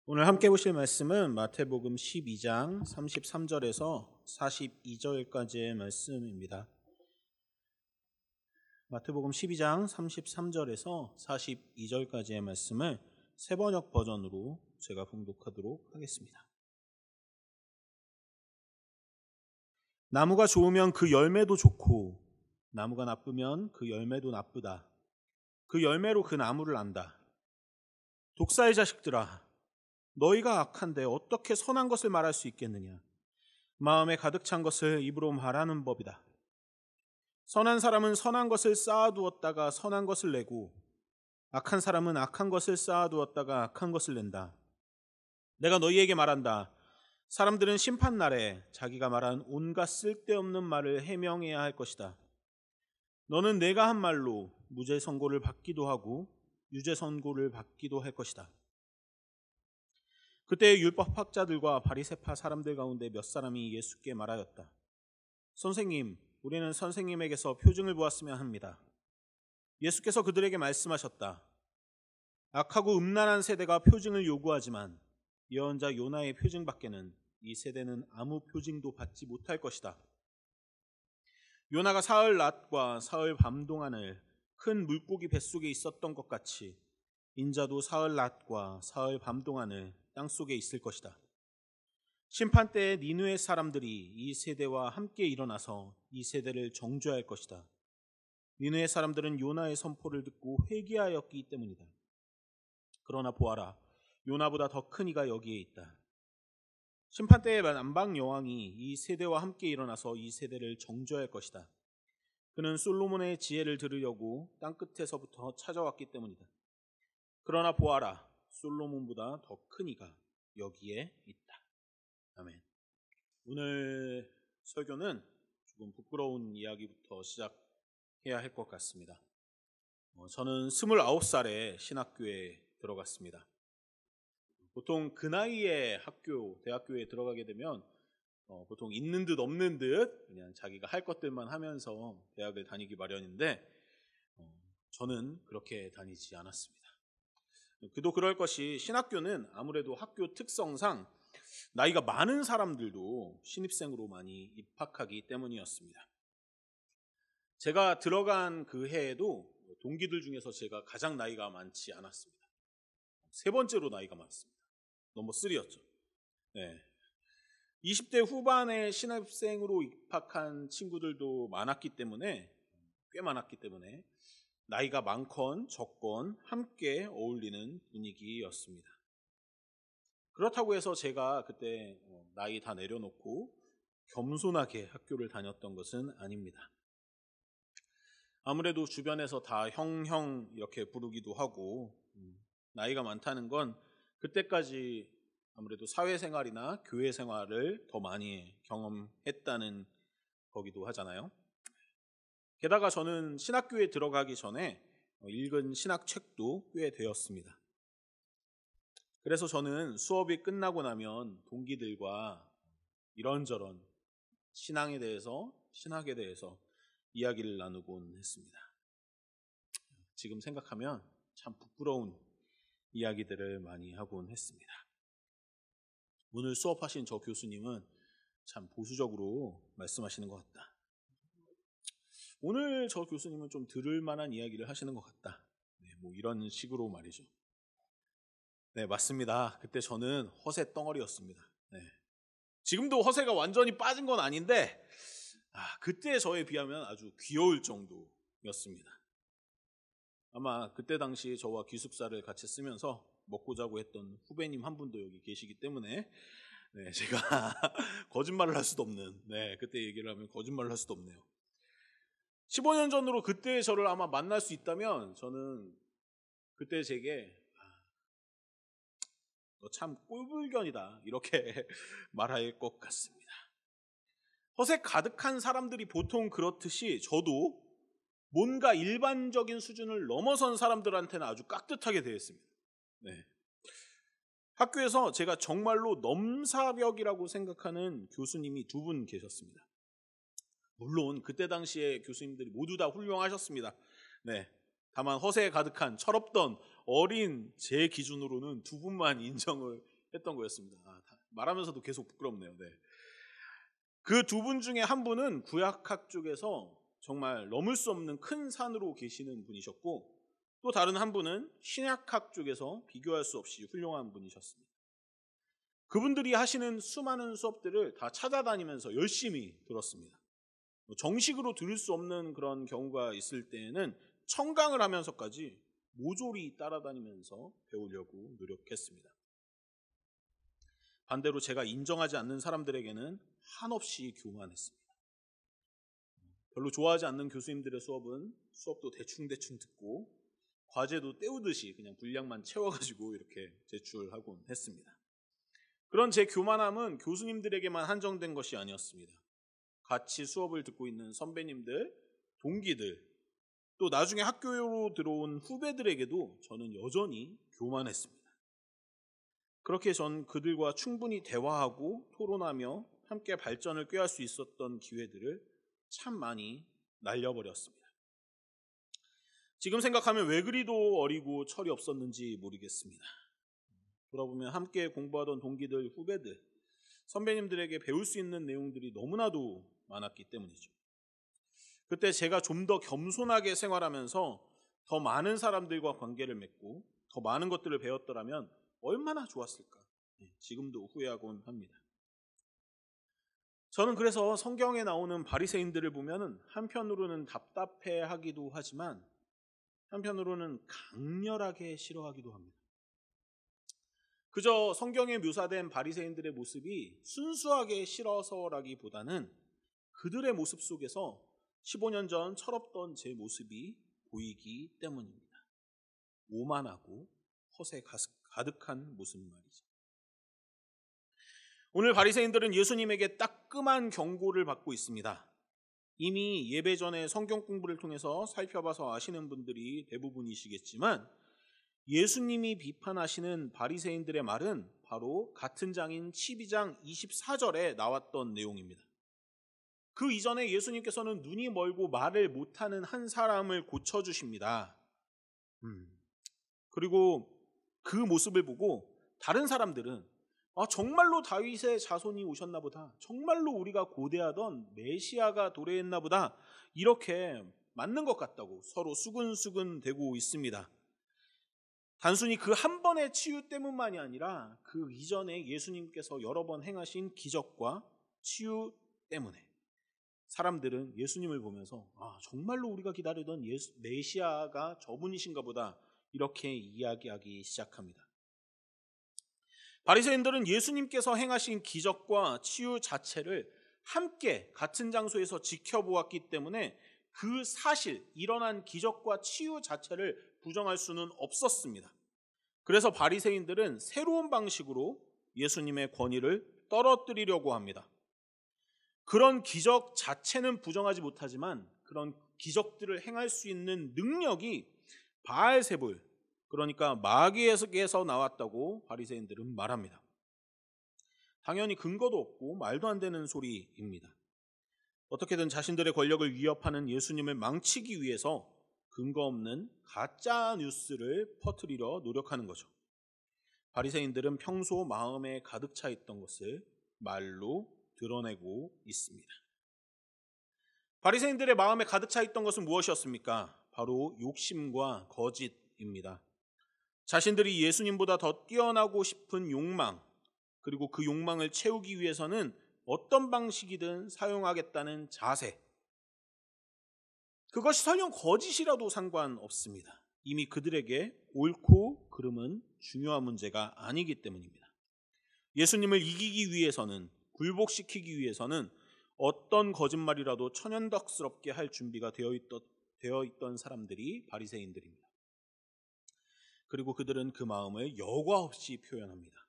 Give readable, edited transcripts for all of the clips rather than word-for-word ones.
오늘 함께 보실 말씀은 마태복음 12장 33절에서 42절까지의 말씀입니다. 마태복음 12장 33절에서 42절까지의 말씀을 새번역 버전으로 제가 봉독하도록 하겠습니다. 나무가 좋으면 그 열매도 좋고 나무가 나쁘면 그 열매도 나쁘다. 그 열매로 그 나무를 안다. 독사의 자식들아, 너희가 악한데 어떻게 선한 것을 말할 수 있겠느냐? 마음에 가득 찬 것을 입으로 말하는 법이다. 선한 사람은 선한 것을 쌓아두었다가 선한 것을 내고 악한 사람은 악한 것을 쌓아두었다가 악한 것을 낸다. 내가 너희에게 말한다. 사람들은 심판날에 자기가 말한 온갖 쓸데없는 말을 해명해야 할 것이다. 너는 내가 한 말로 무죄 선고를 받기도 하고 유죄 선고를 받기도 할 것이다. 그때 율법학자들과 바리새파 사람들 가운데 몇 사람이 예수께 말하였다. 선생님, 우리는 선생님에게서 표징을 보았으면 합니다. 예수께서 그들에게 말씀하셨다. 악하고 음란한 세대가 표징을 요구하지만 예언자 요나의 표징밖에는 이 세대는 아무 표징도 받지 못할 것이다. 요나가 사흘 낮과 사흘 밤 동안을 큰 물고기 뱃속에 있었던 것 같이 인자도 사흘 낮과 사흘 밤 동안을 땅속에 있을 것이다. 심판 때에 니느웨 사람들이 이 세대와 함께 일어나서 이 세대를 정죄할 것이다. 니느웨 사람들은 요나의 선포를 듣고 회개하였기 때문이다. 그러나 보아라, 요나보다 더 큰 이가 여기에 있다. 심판 때에 남방 여왕이 이 세대와 함께 일어나서 이 세대를 정죄할 것이다. 그는 솔로몬의 지혜를 들으려고 땅 끝에서부터 찾아왔기 때문이다. 그러나 보아라, 솔로몬보다 더 큰 이가 여기에 있다. 아멘. 오늘 설교는 조금 부끄러운 이야기부터 시작해야 할 것 같습니다. 저는 29살에 신학교에 들어갔습니다. 보통 그 나이에 대학교에 들어가게 되면 보통 있는 듯 없는 듯 그냥 자기가 할 것들만 하면서 대학을 다니기 마련인데 저는 그렇게 다니지 않았습니다. 그도 그럴 것이 신학교는 아무래도 학교 특성상 나이가 많은 사람들도 신입생으로 많이 입학하기 때문이었습니다. 제가 들어간 그 해에도 동기들 중에서 제가 가장 나이가 많지 않았습니다. 세 번째로 나이가 많습니다. 넘버 3였죠. 네. 20대 후반에 신입생으로 입학한 친구들도 꽤 많았기 때문에 나이가 많건 적건 함께 어울리는 분위기였습니다. 그렇다고 해서 제가 그때 나이 다 내려놓고 겸손하게 학교를 다녔던 것은 아닙니다. 아무래도 주변에서 다 형 이렇게 부르기도 하고 나이가 많다는 건 그때까지 아무래도 사회생활이나 교회생활을 더 많이 경험했다는 거기도 하잖아요. 게다가 저는 신학교에 들어가기 전에 읽은 신학책도 꽤 되었습니다. 그래서 저는 수업이 끝나고 나면 동기들과 이런저런 신학에 대해서 이야기를 나누곤 했습니다. 지금 생각하면 참 부끄러운 이야기들을 많이 하곤 했습니다. 오늘 수업하신 저 교수님은 참 보수적으로 말씀하시는 것 같다. 오늘 저 교수님은 좀 들을 만한 이야기를 하시는 것 같다. 네, 뭐 이런 식으로 말이죠. 네, 맞습니다. 그때 저는 허세 덩어리였습니다. 네. 지금도 허세가 완전히 빠진 건 아닌데 그때 저에 비하면 아주 귀여울 정도였습니다. 아마 그때 당시 저와 기숙사를 같이 쓰면서 먹고 자고 했던 후배님 한 분도 여기 계시기 때문에 네, 제가 거짓말을 할 수도 없는 그때 얘기를 하면 거짓말을 할 수도 없네요. 15년 전으로 그때 저를 아마 만날 수 있다면 저는 그때 제게 너 참 꼴불견이다 이렇게 말할 것 같습니다. 허세 가득한 사람들이 보통 그렇듯이 저도 뭔가 일반적인 수준을 넘어선 사람들한테는 아주 깍듯하게 대했습니다. 네. 학교에서 제가 정말로 넘사벽이라고 생각하는 교수님이 2분 계셨습니다. 물론 그때 당시에 교수님들이 모두 다 훌륭하셨습니다. 네. 다만 허세에 가득한 철없던 어린 제 기준으로는 2분만 인정을 했던 거였습니다. 말하면서도 계속 부끄럽네요. 네. 그 두 분 중에 한 분은 구약학 쪽에서 정말 넘을 수 없는 큰 산으로 계시는 분이셨고, 또 다른 한 분은 신약학 쪽에서 비교할 수 없이 훌륭한 분이셨습니다. 그분들이 하시는 수많은 수업들을 다 찾아다니면서 열심히 들었습니다. 정식으로 들을 수 없는 그런 경우가 있을 때에는 청강을 하면서까지 모조리 따라다니면서 배우려고 노력했습니다. 반대로 제가 인정하지 않는 사람들에게는 한없이 교만했습니다. 별로 좋아하지 않는 교수님들의 수업도 대충대충 듣고 과제도 때우듯이 그냥 분량만 채워가지고 이렇게 제출하곤 했습니다. 그런 제 교만함은 교수님들에게만 한정된 것이 아니었습니다. 같이 수업을 듣고 있는 선배님들, 동기들, 또 나중에 학교로 들어온 후배들에게도 저는 여전히 교만했습니다. 그렇게 전 그들과 충분히 대화하고 토론하며 함께 발전을 꾀할 수 있었던 기회들을 참 많이 날려버렸습니다. 지금 생각하면 왜 그리도 어리고 철이 없었는지 모르겠습니다. 돌아보면 함께 공부하던 동기들, 후배들, 선배님들에게 배울 수 있는 내용들이 너무나도 많았기 때문이죠. 그때 제가 좀 더 겸손하게 생활하면서 더 많은 사람들과 관계를 맺고 더 많은 것들을 배웠더라면 얼마나 좋았을까. 지금도 후회하곤 합니다. 저는 그래서 성경에 나오는 바리새인들을 보면 한편으로는 답답해하기도 하지만 한편으로는 강렬하게 싫어하기도 합니다. 그저 성경에 묘사된 바리새인들의 모습이 순수하게 싫어서라기보다는 그들의 모습 속에서 15년 전 철없던 제 모습이 보이기 때문입니다. 오만하고 허세 가득한 모습 말이죠. 오늘 바리새인들은 예수님에게 따끔한 경고를 받고 있습니다. 이미 예배 전에 성경 공부를 통해서 살펴봐서 아시는 분들이 대부분이시겠지만 예수님이 비판하시는 바리새인들의 말은 바로 같은 장인 12장 24절에 나왔던 내용입니다. 그 이전에 예수님께서는 눈이 멀고 말을 못하는 한 사람을 고쳐주십니다. 그리고 그 모습을 보고 다른 사람들은 정말로 다윗의 자손이 오셨나 보다. 정말로 우리가 고대하던 메시아가 도래했나 보다. 이렇게 맞는 것 같다고 서로 수근수근 대고 있습니다. 단순히 그 한 번의 치유 때문만이 아니라 그 이전에 예수님께서 여러 번 행하신 기적과 치유 때문에 사람들은 예수님을 보면서 정말로 우리가 기다리던 메시아가 저분이신가 보다 이렇게 이야기하기 시작합니다. 바리새인들은 예수님께서 행하신 기적과 치유 자체를 함께 같은 장소에서 지켜보았기 때문에 그 사실, 일어난 기적과 치유 자체를 부정할 수는 없었습니다. 그래서 바리새인들은 새로운 방식으로 예수님의 권위를 떨어뜨리려고 합니다. 그런 기적 자체는 부정하지 못하지만 그런 기적들을 행할 수 있는 능력이 바알세불, 그러니까 마귀에게서 나왔다고 바리새인들은 말합니다. 당연히 근거도 없고 말도 안 되는 소리입니다. 어떻게든 자신들의 권력을 위협하는 예수님을 망치기 위해서 근거 없는 가짜 뉴스를 퍼뜨리려 노력하는 거죠. 바리새인들은 평소 마음에 가득 차 있던 것을 말로 드러내고 있습니다. 바리새인들의 마음에 가득 차 있던 것은 무엇이었습니까? 바로 욕심과 거짓입니다. 자신들이 예수님보다 더 뛰어나고 싶은 욕망, 그리고 그 욕망을 채우기 위해서는 어떤 방식이든 사용하겠다는 자세, 그것이 설령 거짓이라도 상관없습니다. 이미 그들에게 옳고 그름은 중요한 문제가 아니기 때문입니다. 예수님을 이기기 위해서는, 굴복시키기 위해서는 어떤 거짓말이라도 천연덕스럽게 할 준비가 되어 있던 사람들이 바리새인들입니다. 그리고 그들은 그 마음을 여과 없이 표현합니다.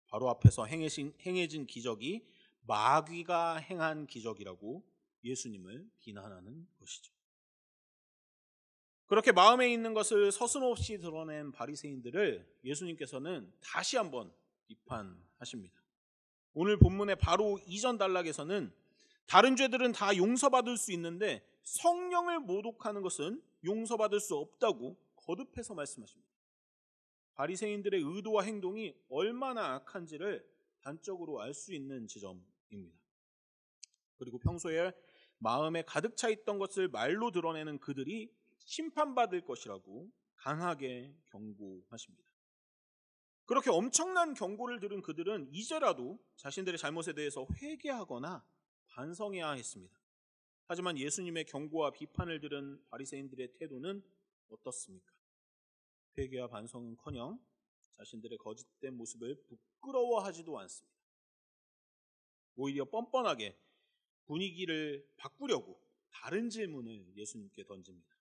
바로 앞에서 행해진 기적이 마귀가 행한 기적이라고 예수님을 비난하는 것이죠. 그렇게 마음에 있는 것을 서슴없이 드러낸 바리새인들을 예수님께서는 다시 한번 비판하십니다. 오늘 본문의 바로 이전 단락에서는 다른 죄들은 다 용서받을 수 있는데 성령을 모독하는 것은 용서받을 수 없다고 거듭해서 말씀하십니다. 바리새인들의 의도와 행동이 얼마나 악한지를 단적으로 알 수 있는 지점입니다. 그리고 평소에 마음에 가득 차 있던 것을 말로 드러내는 그들이 심판받을 것이라고 강하게 경고하십니다. 그렇게 엄청난 경고를 들은 그들은 이제라도 자신들의 잘못에 대해서 회개하거나 반성해야 했습니다. 하지만 예수님의 경고와 비판을 들은 바리새인들의 태도는 어떻습니까? 회개와 반성은커녕 자신들의 거짓된 모습을 부끄러워하지도 않습니다. 오히려 뻔뻔하게 분위기를 바꾸려고 다른 질문을 예수님께 던집니다.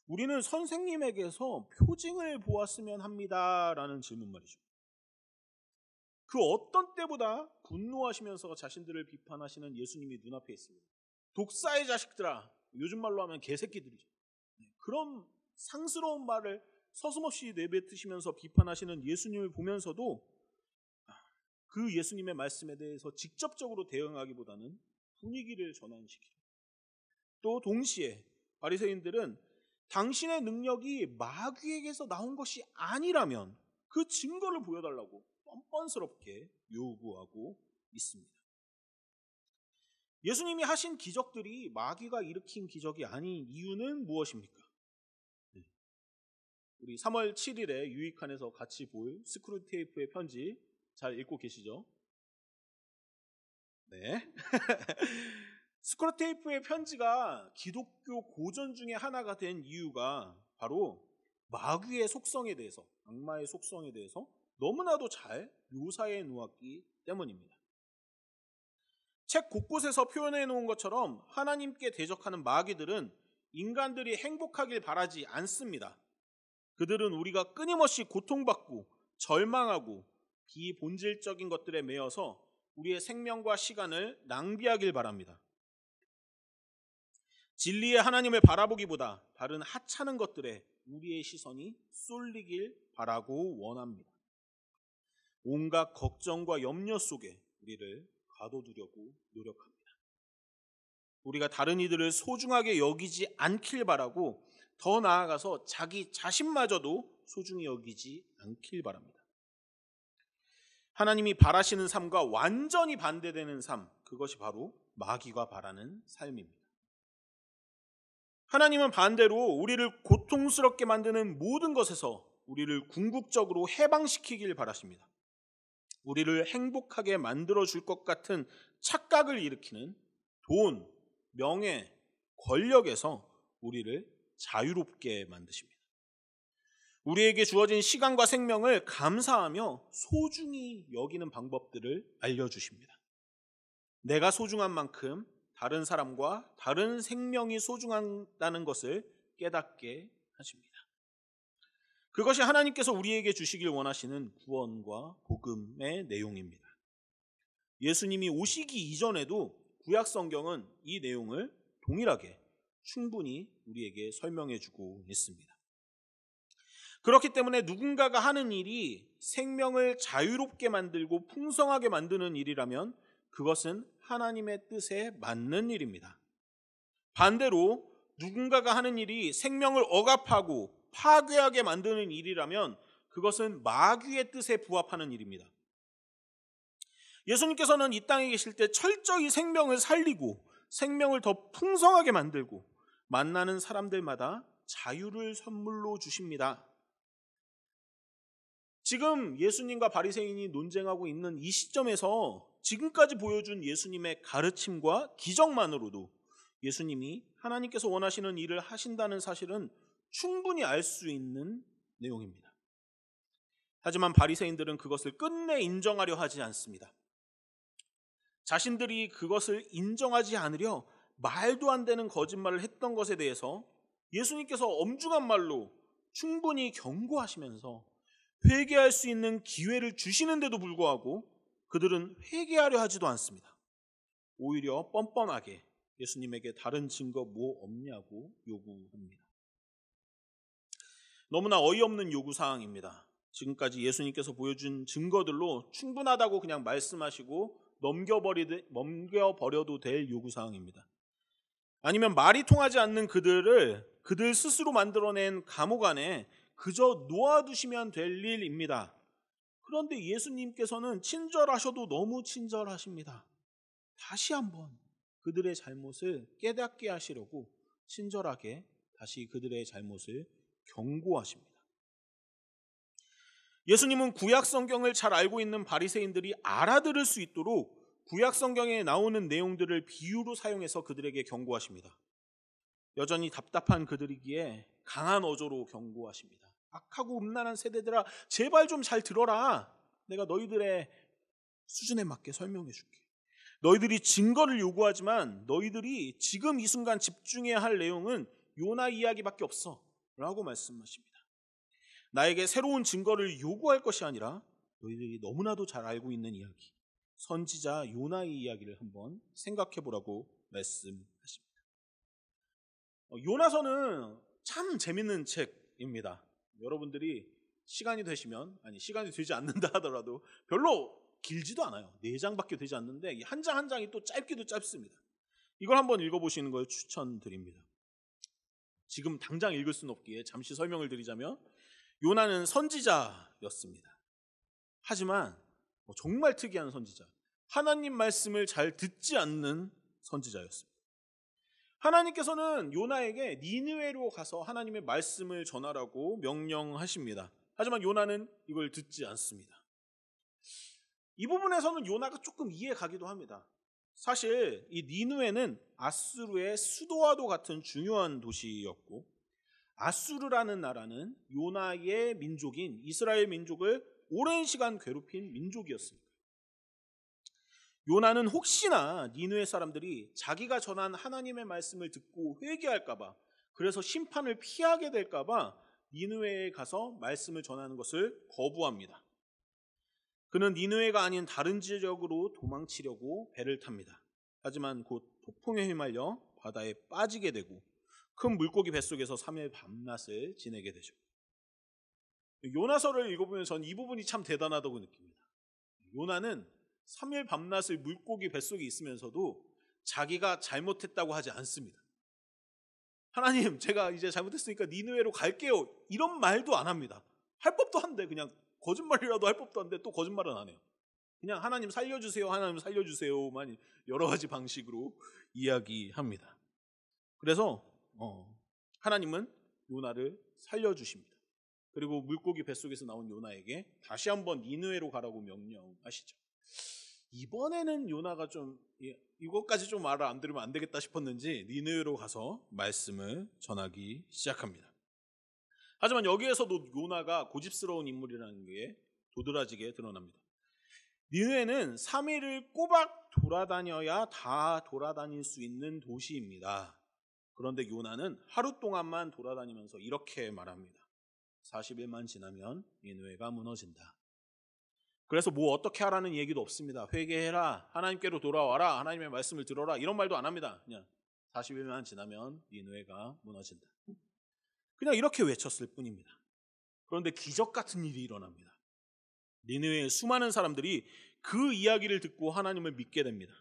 우리는 선생님에게서 표징을 보았으면 합니다라는 질문 말이죠. 그 어떤 때보다 분노하시면서 자신들을 비판하시는 예수님이 눈앞에 있습니다. 독사의 자식들아, 요즘 말로 하면 개새끼들이죠. 그런 상스러운 말을 서슴없이 내뱉으시면서 비판하시는 예수님을 보면서도 그 예수님의 말씀에 대해서 직접적으로 대응하기보다는 분위기를 전환시키고, 또 동시에 바리새인들은 당신의 능력이 마귀에게서 나온 것이 아니라면 그 증거를 보여달라고 뻔뻔스럽게 요구하고 있습니다. 예수님이 하신 기적들이 마귀가 일으킨 기적이 아닌 이유는 무엇입니까? 우리 3월 7일에 유익한에서 같이 볼 스크루테이프의 편지 잘 읽고 계시죠? 네. 스크루테이프의 편지가 기독교 고전 중에 하나가 된 이유가 바로 마귀의 속성에 대해서, 악마의 속성에 대해서 너무나도 잘 묘사해 놓았기 때문입니다. 책 곳곳에서 표현해 놓은 것처럼 하나님께 대적하는 마귀들은 인간들이 행복하길 바라지 않습니다. 그들은 우리가 끊임없이 고통받고 절망하고 비본질적인 것들에 매여서 우리의 생명과 시간을 낭비하길 바랍니다. 진리의 하나님을 바라보기보다 다른 하찮은 것들에 우리의 시선이 쏠리길 바라고 원합니다. 온갖 걱정과 염려 속에 우리를 가둬두려고 노력합니다. 우리가 다른 이들을 소중하게 여기지 않길 바라고, 더 나아가서 자기 자신마저도 소중히 여기지 않길 바랍니다. 하나님이 바라시는 삶과 완전히 반대되는 삶, 그것이 바로 마귀가 바라는 삶입니다. 하나님은 반대로 우리를 고통스럽게 만드는 모든 것에서 우리를 궁극적으로 해방시키길 바라십니다. 우리를 행복하게 만들어줄 것 같은 착각을 일으키는 돈, 명예, 권력에서 우리를 자유롭게 만드십니다. 우리에게 주어진 시간과 생명을 감사하며 소중히 여기는 방법들을 알려주십니다. 내가 소중한 만큼 다른 사람과 다른 생명이 소중하다는 것을 깨닫게 하십니다. 그것이 하나님께서 우리에게 주시길 원하시는 구원과 복음의 내용입니다. 예수님이 오시기 이전에도 구약 성경은 이 내용을 동일하게 충분히 우리에게 설명해주고 있습니다. 그렇기 때문에 누군가가 하는 일이 생명을 자유롭게 만들고 풍성하게 만드는 일이라면 그것은 하나님의 뜻에 맞는 일입니다. 반대로 누군가가 하는 일이 생명을 억압하고 파괴하게 만드는 일이라면 그것은 마귀의 뜻에 부합하는 일입니다. 예수님께서는 이 땅에 계실 때 철저히 생명을 살리고 생명을 더 풍성하게 만들고 만나는 사람들마다 자유를 선물로 주십니다. 지금 예수님과 바리새인이 논쟁하고 있는 이 시점에서 지금까지 보여준 예수님의 가르침과 기적만으로도 예수님이 하나님께서 원하시는 일을 하신다는 사실은 충분히 알 수 있는 내용입니다. 하지만 바리새인들은 그것을 끝내 인정하려 하지 않습니다. 자신들이 그것을 인정하지 않으려 말도 안 되는 거짓말을 했던 것에 대해서 예수님께서 엄중한 말로 충분히 경고하시면서 회개할 수 있는 기회를 주시는데도 불구하고 그들은 회개하려 하지도 않습니다. 오히려 뻔뻔하게 예수님에게 다른 증거 뭐 없냐고 요구합니다. 너무나 어이없는 요구사항입니다. 지금까지 예수님께서 보여준 증거들로 충분하다고 그냥 말씀하시고 넘겨버려도 될 요구사항입니다. 아니면 말이 통하지 않는 그들을 그들 스스로 만들어낸 감옥 안에 그저 놓아두시면 될 일입니다. 그런데 예수님께서는 친절하셔도 너무 친절하십니다. 다시 한번 그들의 잘못을 깨닫게 하시려고 친절하게 다시 그들의 잘못을 경고하십니다. 예수님은 구약 성경을 잘 알고 있는 바리새인들이 알아들을 수 있도록 구약 성경에 나오는 내용들을 비유로 사용해서 그들에게 경고하십니다. 여전히 답답한 그들이기에 강한 어조로 경고하십니다. 악하고 음란한 세대들아, 제발 좀 잘 들어라. 내가 너희들의 수준에 맞게 설명해 줄게. 너희들이 증거를 요구하지만 너희들이 지금 이 순간 집중해야 할 내용은 요나 이야기밖에 없어 라고 말씀하십니다. 나에게 새로운 증거를 요구할 것이 아니라 너희들이 너무나도 잘 알고 있는 이야기, 선지자 요나의 이야기를 한번 생각해 보라고 말씀하십니다. 요나서는 참 재밌는 책입니다. 여러분들이 시간이 되시면, 시간이 되지 않는다 하더라도 별로 길지도 않아요. 4장밖에 되지 않는데 한 장 한 장이 또 짧기도 짧습니다. 이걸 한번 읽어보시는 걸 추천드립니다. 지금 당장 읽을 수는 없기에 잠시 설명을 드리자면, 요나는 선지자였습니다. 하지만 정말 특이한 선지자, 하나님 말씀을 잘 듣지 않는 선지자였습니다. 하나님께서는 요나에게 니느웨로 가서 하나님의 말씀을 전하라고 명령하십니다. 하지만 요나는 이걸 듣지 않습니다. 이 부분에서는 요나가 조금 이해 가기도 합니다. 사실 이 니느웨는 아수르의 수도와도 같은 중요한 도시였고, 아수르라는 나라는 요나의 민족인 이스라엘 민족을 오랜 시간 괴롭힌 민족이었습니다. 요나는 혹시나 니느웨 사람들이 자기가 전한 하나님의 말씀을 듣고 회개할까 봐, 그래서 심판을 피하게 될까 봐 니느웨에 가서 말씀을 전하는 것을 거부합니다. 그는 니느웨가 아닌 다른 지역으로 도망치려고 배를 탑니다. 하지만 곧 폭풍에 휘말려 바다에 빠지게 되고 큰 물고기 뱃속에서 3일 밤낮을 지내게 되죠. 요나서를 읽어보면 전 이 부분이 참 대단하다고 느낍니다. 요나는 3일 밤낮을 물고기 뱃속에 있으면서도 자기가 잘못했다고 하지 않습니다. 하나님, 제가 이제 잘못했으니까 니느웨로 갈게요, 이런 말도 안 합니다. 할 법도 한데, 그냥 거짓말이라도 할 법도 한데 또 거짓말은 안 해요. 그냥 하나님 살려주세요, 하나님 살려주세요만 여러 가지 방식으로 이야기합니다. 그래서 하나님은 요나를 살려주십니다. 그리고 물고기 뱃속에서 나온 요나에게 다시 한번 니느웨로 가라고 명령하시죠. 이번에는 요나가 좀 이것까지 좀 말을 안 들으면 안 되겠다 싶었는지 니느웨로 가서 말씀을 전하기 시작합니다. 하지만 여기에서도 요나가 고집스러운 인물이라는 게 도드라지게 드러납니다. 니느웨는 3일을 꼬박 돌아다녀야 다 돌아다닐 수 있는 도시입니다. 그런데 요나는 하루 동안만 돌아다니면서 이렇게 말합니다. 40일만 지나면 니느웨가 무너진다. 그래서 뭐 어떻게 하라는 얘기도 없습니다. 회개해라, 하나님께로 돌아와라, 하나님의 말씀을 들어라, 이런 말도 안 합니다. 그냥 40일만 지나면 니느웨가 무너진다. 그냥 이렇게 외쳤을 뿐입니다. 그런데 기적 같은 일이 일어납니다. 니느웨의 수많은 사람들이 그 이야기를 듣고 하나님을 믿게 됩니다.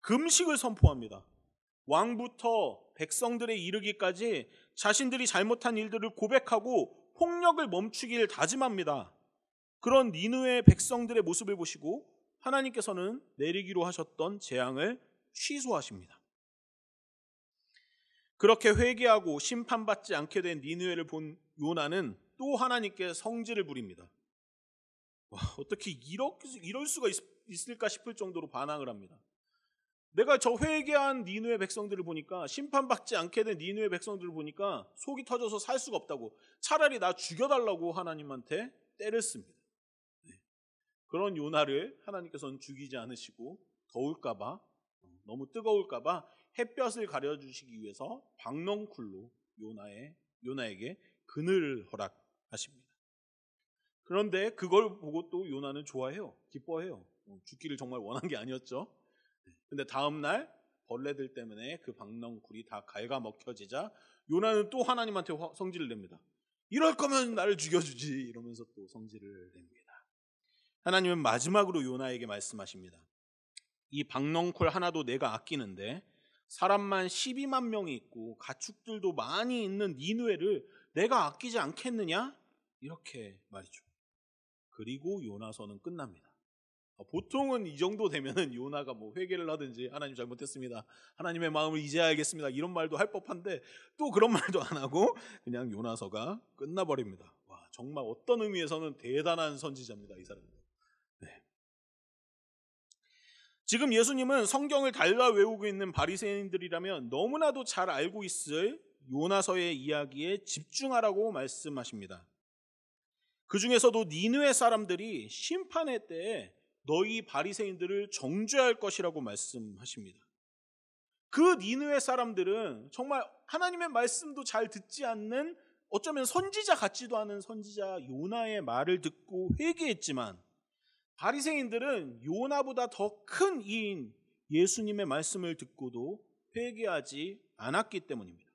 금식을 선포합니다. 왕부터 백성들에 이르기까지 자신들이 잘못한 일들을 고백하고 폭력을 멈추기를 다짐합니다. 그런 니느웨 백성들의 모습을 보시고 하나님께서는 내리기로 하셨던 재앙을 취소하십니다. 그렇게 회개하고 심판받지 않게 된 니느웨를 본 요나는 또 하나님께 성질을 부립니다. 어떻게 이럴 수가 있을까 싶을 정도로 반항을 합니다. 내가 저 회개한 니느웨 백성들을 보니까, 심판받지 않게 된 니느웨 백성들을 보니까 속이 터져서 살 수가 없다고, 차라리 나 죽여달라고 하나님한테 때를 씁니다. 그런 요나를 하나님께서는 죽이지 않으시고 더울까봐, 너무 뜨거울까봐 햇볕을 가려주시기 위해서 박넝쿨로 요나에게 그늘을 허락하십니다. 그런데 그걸 보고 또 요나는 좋아해요. 기뻐해요. 죽기를 정말 원한 게 아니었죠. 근데 다음 날 벌레들 때문에 그 박넝쿨이 다 갉아먹혀지자 요나는 또 하나님한테 성질을 냅니다. 이럴 거면 나를 죽여주지, 이러면서 또 성질을 냅니다. 하나님은 마지막으로 요나에게 말씀하십니다. 이 박넝쿨 하나도 내가 아끼는데 사람만 12만 명이 있고 가축들도 많이 있는 니느웨를 내가 아끼지 않겠느냐? 이렇게 말이죠. 그리고 요나서는 끝납니다. 보통은 이 정도 되면은 요나가 뭐 회개를 하든지 하나님 잘못했습니다, 하나님의 마음을 이제 알겠습니다, 이런 말도 할 법한데 또 그런 말도 안 하고 그냥 요나서가 끝나버립니다. 와, 정말 어떤 의미에서는 대단한 선지자입니다, 이 사람은. 네. 지금 예수님은 성경을 달라 외우고 있는 바리새인들이라면 너무나도 잘 알고 있을 요나서의 이야기에 집중하라고 말씀하십니다. 그 중에서도 니느웨 사람들이 심판의 때에 너희 바리새인들을 정죄할 것이라고 말씀하십니다. 그 니느웨 사람들은 정말 하나님의 말씀도 잘 듣지 않는, 어쩌면 선지자 같지도 않은 선지자 요나의 말을 듣고 회개했지만, 바리새인들은 요나보다 더 큰 이인 예수님의 말씀을 듣고도 회개하지 않았기 때문입니다.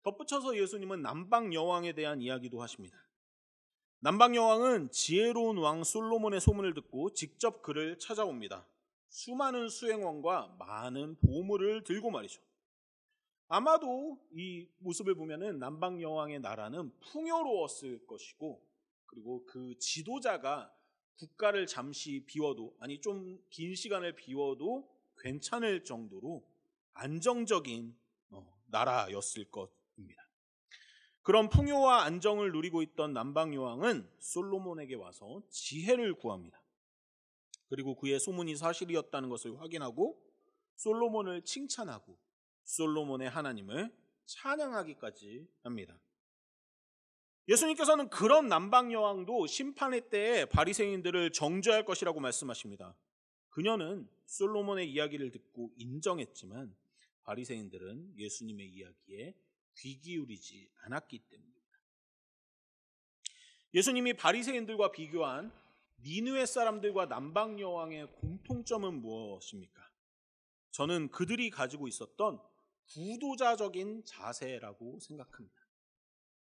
덧붙여서 예수님은 남방 여왕에 대한 이야기도 하십니다. 남방 여왕은 지혜로운 왕 솔로몬의 소문을 듣고 직접 그를 찾아옵니다. 수많은 수행원과 많은 보물을 들고 말이죠. 아마도 이 모습을 보면은 남방 여왕의 나라는 풍요로웠을 것이고, 그리고 그 지도자가 국가를 잠시 비워도, 아니 좀 긴 시간을 비워도 괜찮을 정도로 안정적인 나라였을 것입니다. 그런 풍요와 안정을 누리고 있던 남방 여왕은 솔로몬에게 와서 지혜를 구합니다. 그리고 그의 소문이 사실이었다는 것을 확인하고 솔로몬을 칭찬하고 솔로몬의 하나님을 찬양하기까지 합니다. 예수님께서는 그런 남방 여왕도 심판의 때에 바리새인들을 정죄할 것이라고 말씀하십니다. 그녀는 솔로몬의 이야기를 듣고 인정했지만 바리새인들은 예수님의 이야기에 귀 기울이지 않았기 때문입니다. 예수님이 바리새인들과 비교한 니느웨 사람들과 남방 여왕의 공통점은 무엇입니까? 저는 그들이 가지고 있었던 구도자적인 자세라고 생각합니다.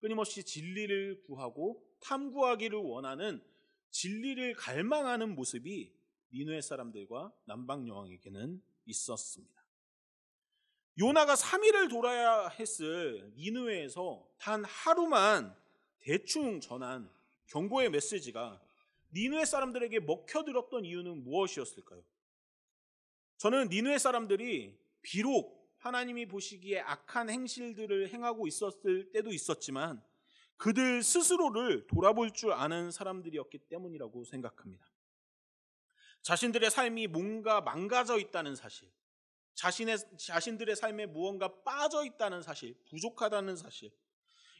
끊임없이 진리를 구하고 탐구하기를 원하는, 진리를 갈망하는 모습이 니느웨 사람들과 남방 여왕에게는 있었습니다. 요나가 3일을 돌아야 했을 니느웨에서 단 하루만 대충 전한 경고의 메시지가 니느웨 사람들에게 먹혀들었던 이유는 무엇이었을까요? 저는 니느웨 사람들이 비록 하나님이 보시기에 악한 행실들을 행하고 있었을 때도 있었지만 그들 스스로를 돌아볼 줄 아는 사람들이었기 때문이라고 생각합니다. 자신들의 삶이 뭔가 망가져 있다는 사실, 자신들의 삶에 무언가 빠져 있다는 사실, 부족하다는 사실,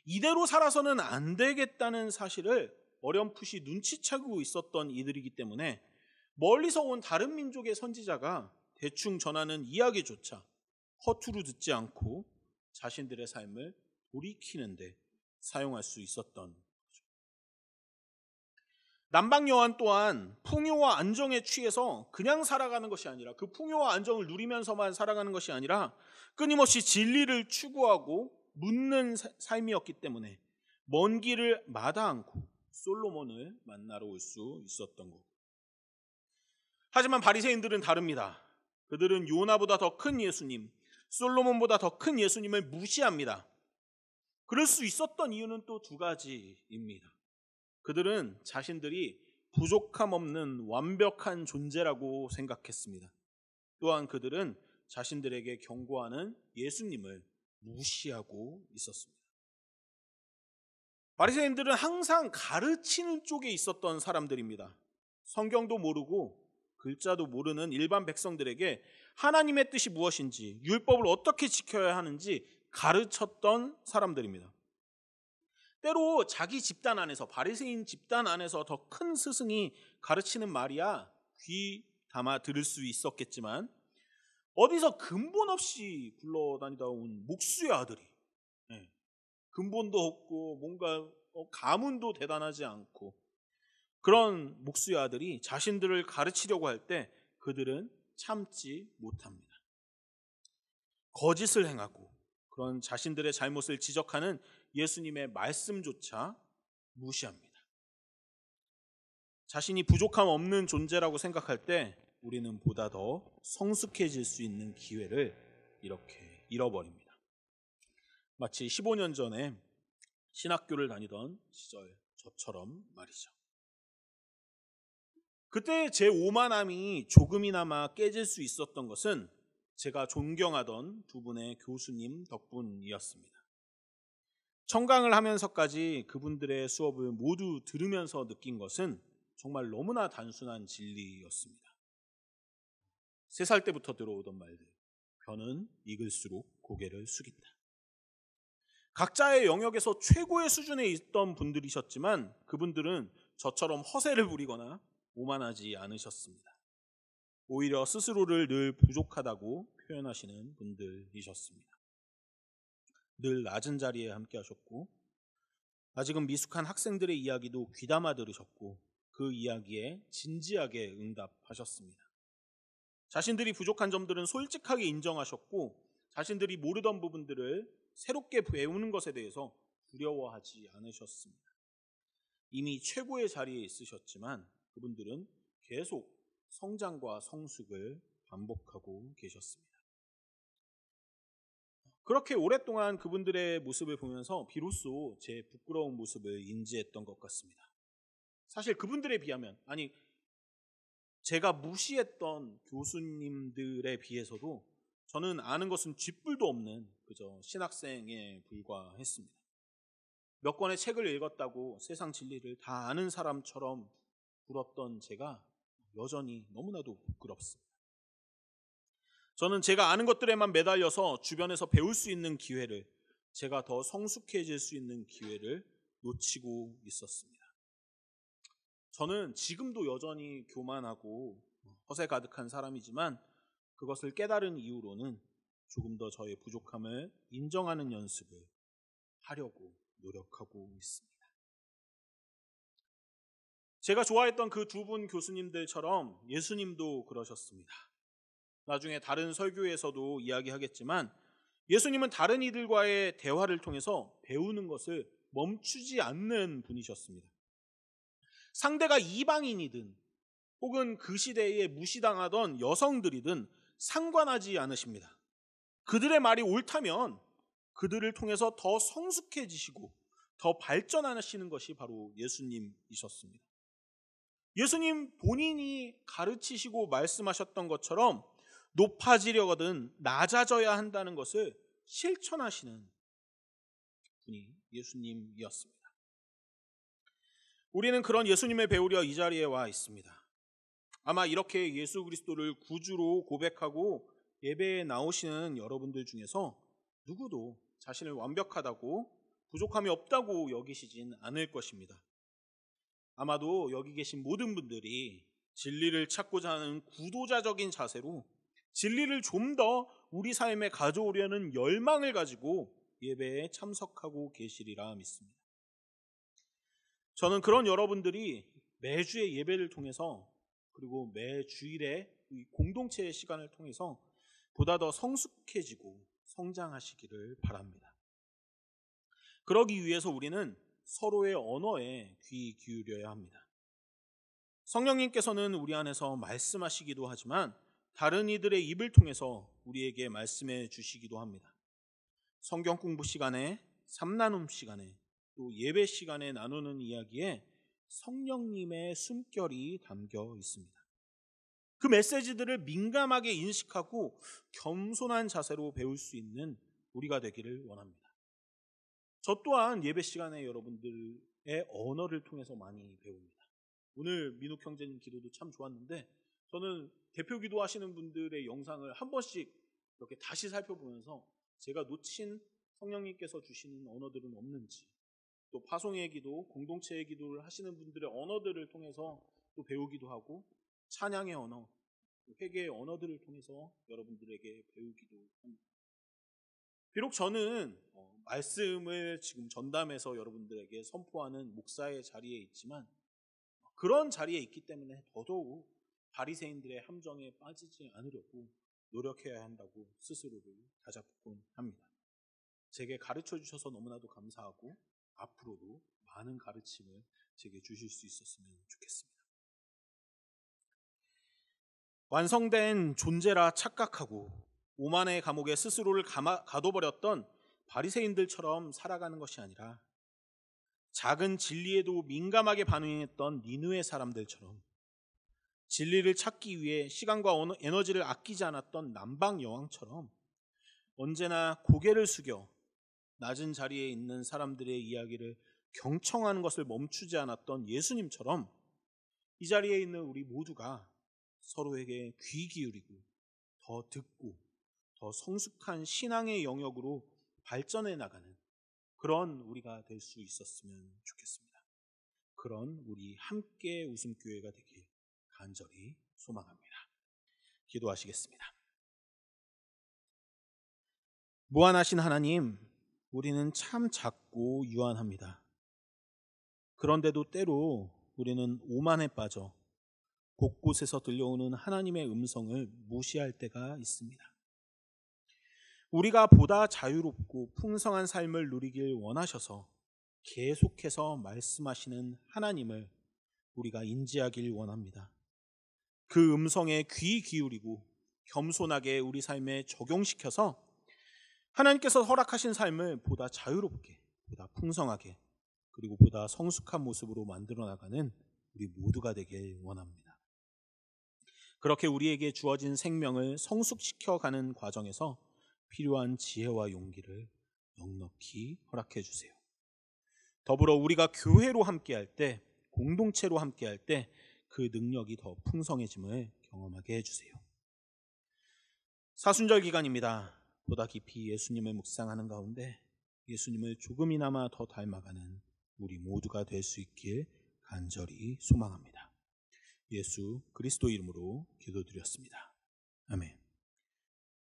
이대로 살아서는 안 되겠다는 사실을 어렴풋이 눈치채고 있었던 이들이기 때문에 멀리서 온 다른 민족의 선지자가 대충 전하는 이야기조차 허투루 듣지 않고 자신들의 삶을 돌이키는데 사용할 수 있었던 거죠. 남방 여왕 또한 풍요와 안정에 취해서 그냥 살아가는 것이 아니라, 그 풍요와 안정을 누리면서만 살아가는 것이 아니라 끊임없이 진리를 추구하고 묻는 삶이었기 때문에 먼 길을 마다 않고 솔로몬을 만나러 올 수 있었던 거고. 하지만 바리새인들은 다릅니다. 그들은 요나보다 더 큰 예수님, 솔로몬보다 더 큰 예수님을 무시합니다. 그럴 수 있었던 이유는 또 두 가지입니다. 그들은 자신들이 부족함 없는 완벽한 존재라고 생각했습니다. 또한 그들은 자신들에게 경고하는 예수님을 무시하고 있었습니다. 바리새인들은 항상 가르치는 쪽에 있었던 사람들입니다. 성경도 모르고 글자도 모르는 일반 백성들에게 하나님의 뜻이 무엇인지, 율법을 어떻게 지켜야 하는지 가르쳤던 사람들입니다. 때로 자기 집단 안에서, 바리새인 집단 안에서 더 큰 스승이 가르치는 말이야 귀 담아 들을 수 있었겠지만, 어디서 근본 없이 굴러다니다 온 목수의 아들이, 근본도 없고 뭔가 가문도 대단하지 않고 그런 목수의 아들이 자신들을 가르치려고 할 때 그들은 참지 못합니다. 거짓을 행하고 그런 자신들의 잘못을 지적하는 예수님의 말씀조차 무시합니다. 자신이 부족함 없는 존재라고 생각할 때 우리는 보다 더 성숙해질 수 있는 기회를 이렇게 잃어버립니다. 마치 15년 전에 신학교를 다니던 시절 저처럼 말이죠. 그때 제 오만함이 조금이나마 깨질 수 있었던 것은 제가 존경하던 두 분의 교수님 덕분이었습니다. 청강을 하면서까지 그분들의 수업을 모두 들으면서 느낀 것은 정말 너무나 단순한 진리였습니다. 3살 때부터 들어오던 말들. 벼는 익을수록 고개를 숙인다. 각자의 영역에서 최고의 수준에 있던 분들이셨지만 그분들은 저처럼 허세를 부리거나 오만하지 않으셨습니다. 오히려 스스로를 늘 부족하다고 표현하시는 분들이셨습니다. 늘 낮은 자리에 함께 하셨고 아직은 미숙한 학생들의 이야기도 귀담아 들으셨고 그 이야기에 진지하게 응답하셨습니다. 자신들이 부족한 점들은 솔직하게 인정하셨고 자신들이 모르던 부분들을 새롭게 배우는 것에 대해서 두려워하지 않으셨습니다. 이미 최고의 자리에 있으셨지만 그분들은 계속 성장과 성숙을 반복하고 계셨습니다. 그렇게 오랫동안 그분들의 모습을 보면서 비로소 제 부끄러운 모습을 인지했던 것 같습니다. 사실 그분들에 비하면, 아니 제가 무시했던 교수님들에 비해서도 저는 아는 것은 쥐뿔도 없는 그저 신학생에 불과했습니다. 몇 권의 책을 읽었다고 세상 진리를 다 아는 사람처럼 굴었던 제가 여전히 너무나도 부끄럽습니다. 저는 제가 아는 것들에만 매달려서 주변에서 배울 수 있는 기회를, 제가 더 성숙해질 수 있는 기회를 놓치고 있었습니다. 저는 지금도 여전히 교만하고 허세 가득한 사람이지만 그것을 깨달은 이후로는 조금 더 저의 부족함을 인정하는 연습을 하려고 노력하고 있습니다. 제가 좋아했던 그 두 분 교수님들처럼 예수님도 그러셨습니다. 나중에 다른 설교에서도 이야기하겠지만 예수님은 다른 이들과의 대화를 통해서 배우는 것을 멈추지 않는 분이셨습니다. 상대가 이방인이든 혹은 그 시대에 무시당하던 여성들이든 상관하지 않으십니다. 그들의 말이 옳다면 그들을 통해서 더 성숙해지시고 더 발전하시는 것이 바로 예수님이셨습니다. 예수님 본인이 가르치시고 말씀하셨던 것처럼 높아지려거든 낮아져야 한다는 것을 실천하시는 분이 예수님이었습니다. 우리는 그런 예수님을 배우려 이 자리에 와 있습니다. 아마 이렇게 예수 그리스도를 구주로 고백하고 예배에 나오시는 여러분들 중에서 누구도 자신을 완벽하다고 부족함이 없다고 여기시진 않을 것입니다. 아마도 여기 계신 모든 분들이 진리를 찾고자 하는 구도자적인 자세로 진리를 좀 더 우리 삶에 가져오려는 열망을 가지고 예배에 참석하고 계시리라 믿습니다. 저는 그런 여러분들이 매주의 예배를 통해서 그리고 매 주일에 이 공동체의 시간을 통해서 보다 더 성숙해지고 성장하시기를 바랍니다. 그러기 위해서 우리는 서로의 언어에 귀 기울여야 합니다. 성령님께서는 우리 안에서 말씀하시기도 하지만 다른 이들의 입을 통해서 우리에게 말씀해 주시기도 합니다. 성경 공부 시간에, 삼나눔 시간에, 또 예배 시간에 나누는 이야기에 성령님의 숨결이 담겨 있습니다. 그 메시지들을 민감하게 인식하고 겸손한 자세로 배울 수 있는 우리가 되기를 원합니다. 저 또한 예배 시간에 여러분들의 언어를 통해서 많이 배웁니다. 오늘 민욱 형제님 기도도 참 좋았는데 저는 대표 기도하시는 분들의 영상을 한 번씩 이렇게 다시 살펴보면서 제가 놓친 성령님께서 주시는 언어들은 없는지, 또 파송의 기도, 공동체의 기도를 하시는 분들의 언어들을 통해서 또 배우기도 하고 찬양의 언어, 회개의 언어들을 통해서 여러분들에게 배우기도 합니다. 비록 저는 말씀을 지금 전담해서 여러분들에게 선포하는 목사의 자리에 있지만 그런 자리에 있기 때문에 더더욱 바리새인들의 함정에 빠지지 않으려고 노력해야 한다고 스스로를 다잡곤 합니다. 제게 가르쳐 주셔서 너무나도 감사하고 앞으로도 많은 가르침을 제게 주실 수 있었으면 좋겠습니다. 완성된 존재라 착각하고 오만의 감옥에 스스로를 가둬버렸던 바리새인들처럼 살아가는 것이 아니라 작은 진리에도 민감하게 반응했던 니느웨 사람들처럼 진리를 찾기 위해 시간과 에너지를 아끼지 않았던 남방 여왕처럼 언제나 고개를 숙여 낮은 자리에 있는 사람들의 이야기를 경청하는 것을 멈추지 않았던 예수님처럼 이 자리에 있는 우리 모두가 서로에게 귀 기울이고 더 듣고 더 성숙한 신앙의 영역으로 발전해 나가는 그런 우리가 될 수 있었으면 좋겠습니다. 그런 우리 함께 웃음교회가 되길 간절히 소망합니다. 기도하시겠습니다. 무한하신 하나님, 우리는 참 작고 유한합니다. 그런데도 때로 우리는 오만에 빠져 곳곳에서 들려오는 하나님의 음성을 무시할 때가 있습니다. 우리가 보다 자유롭고 풍성한 삶을 누리길 원하셔서 계속해서 말씀하시는 하나님을 우리가 인지하길 원합니다. 그 음성에 귀 기울이고 겸손하게 우리 삶에 적용시켜서 하나님께서 허락하신 삶을 보다 자유롭게, 보다 풍성하게, 그리고 보다 성숙한 모습으로 만들어 나가는 우리 모두가 되길 원합니다. 그렇게 우리에게 주어진 생명을 성숙시켜가는 과정에서 필요한 지혜와 용기를 넉넉히 허락해 주세요. 더불어 우리가 교회로 함께할 때, 공동체로 함께할 때 그 능력이 더 풍성해짐을 경험하게 해주세요. 사순절 기간입니다. 보다 깊이 예수님을 묵상하는 가운데 예수님을 조금이나마 더 닮아가는 우리 모두가 될 수 있길 간절히 소망합니다. 예수 그리스도 이름으로 기도드렸습니다. 아멘.